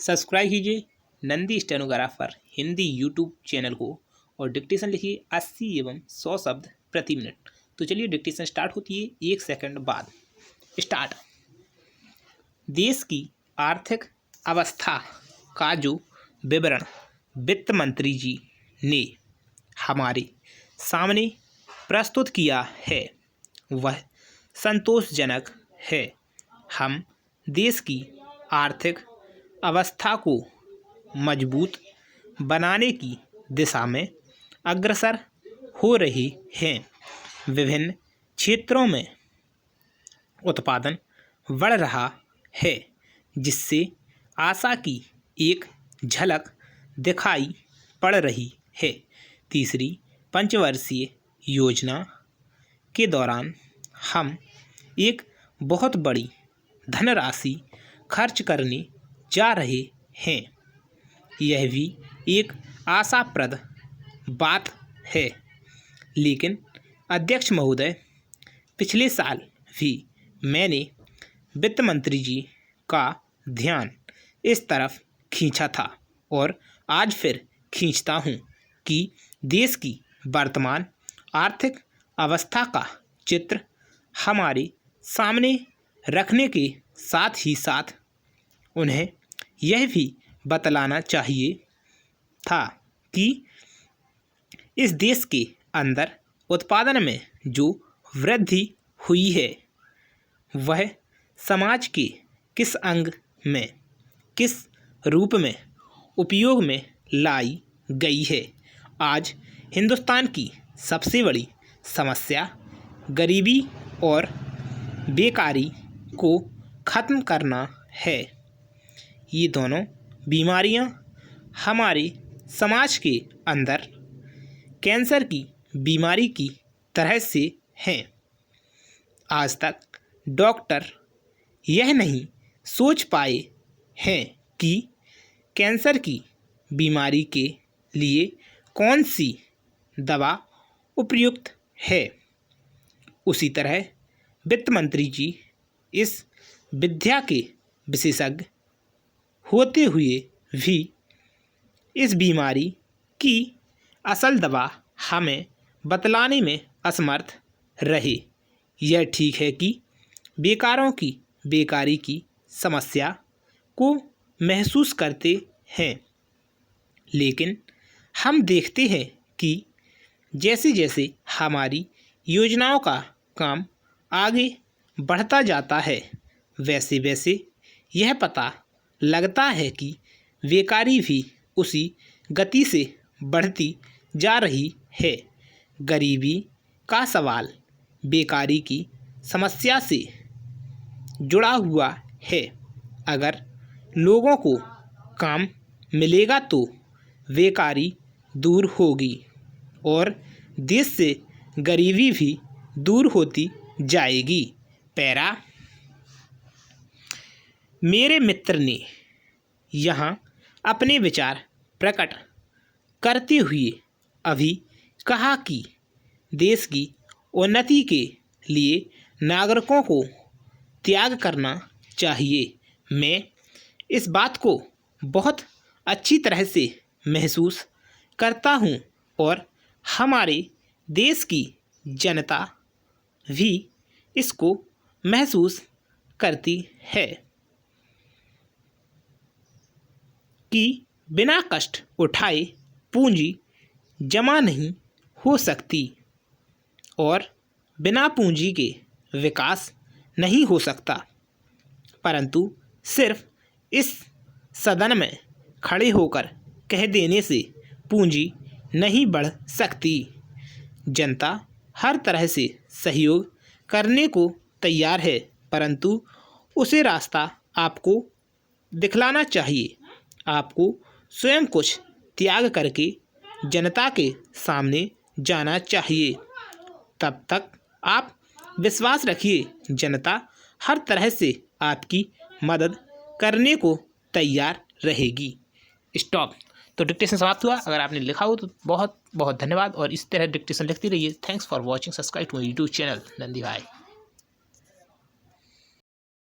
Subscribe कीजिए Nandi stenographer Hindi YouTube channel को और डिक्टेशन लिखिए 80 एवं 100 शब्द प्रति मिनट। तो चलिए डिक्टेशन स्टार्ट होती है 1 सेकंड बाद। स्टार्ट। देश की आर्थिक अवस्था का जो विवरण वित्त मंत्री जी ने हमारे सामने प्रस्तुत किया है वह संतोषजनक है। हम देश की आर्थिक अवस्था को मजबूत बनाने की दिशा में अग्रसर हो रहे हैं। विभिन्न क्षेत्रों में उत्पादन बढ़ रहा है जिससे आशा की एक झलक दिखाई पड़ रही है। तीसरी पंचवर्षीय योजना के दौरान हम एक बहुत बड़ी धनराशि खर्च करने जा रहे हैं। यह भी एक आशाप्रद बात है। लेकिन अध्यक्ष महोदय, पिछले साल भी मैंने वित्त मंत्री जी का ध्यान इस तरफ खींचा था और आज फिर खींचता हूँ कि देश की वर्तमान आर्थिक अवस्था का चित्र हमारे सामने रखने के साथ ही साथ उन्हें यह भी बतलाना चाहिए था कि इस देश के अंदर उत्पादन में जो वृद्धि हुई है वह समाज के किस अंग में किस रूप में उपयोग में लाई गई है। आज हिंदुस्तान की सबसे बड़ी समस्या गरीबी और बेकारी को ख़त्म करना है। ये दोनों बीमारियां हमारे समाज के अंदर कैंसर की बीमारी की तरह से हैं। आज तक डॉक्टर यह नहीं सोच पाए हैं कि कैंसर की बीमारी के लिए कौन सी दवा उपयुक्त है। उसी तरह वित्त मंत्री जी इस विद्या के विशेषज्ञ होते हुए भी इस बीमारी की असल दवा हमें बतलाने में असमर्थ रहे। यह ठीक है कि बेकारों की बेकारी की समस्या को महसूस करते हैं, लेकिन हम देखते हैं कि जैसे जैसे हमारी योजनाओं का काम आगे बढ़ता जाता है वैसे वैसे यह पता लगता है कि बेकारी भी उसी गति से बढ़ती जा रही है। गरीबी का सवाल बेकारी की समस्या से जुड़ा हुआ है। अगर लोगों को काम मिलेगा तो बेकारी दूर होगी और देश से गरीबी भी दूर होती जाएगी। पैरा। मेरे मित्र ने यहाँ अपने विचार प्रकट करते हुए अभी कहा कि देश की उन्नति के लिए नागरिकों को त्याग करना चाहिए। मैं इस बात को बहुत अच्छी तरह से महसूस करता हूँ और हमारे देश की जनता भी इसको महसूस करती है कि बिना कष्ट उठाए पूंजी जमा नहीं हो सकती और बिना पूंजी के विकास नहीं हो सकता। परंतु सिर्फ इस सदन में खड़े होकर कह देने से पूंजी नहीं बढ़ सकती। जनता हर तरह से सहयोग करने को तैयार है, परंतु उसे रास्ता आपको दिखलाना चाहिए। आपको स्वयं कुछ त्याग करके जनता के सामने जाना चाहिए। तब तक आप विश्वास रखिए, जनता हर तरह से आपकी मदद करने को तैयार रहेगी। स्टॉप। तो डिक्टेशन समाप्त हुआ। अगर आपने लिखा हो तो बहुत बहुत धन्यवाद और इस तरह डिक्टेशन लिखती रहिए। Thanks for watching. Subscribe to my YouTube channel Nandi भाई।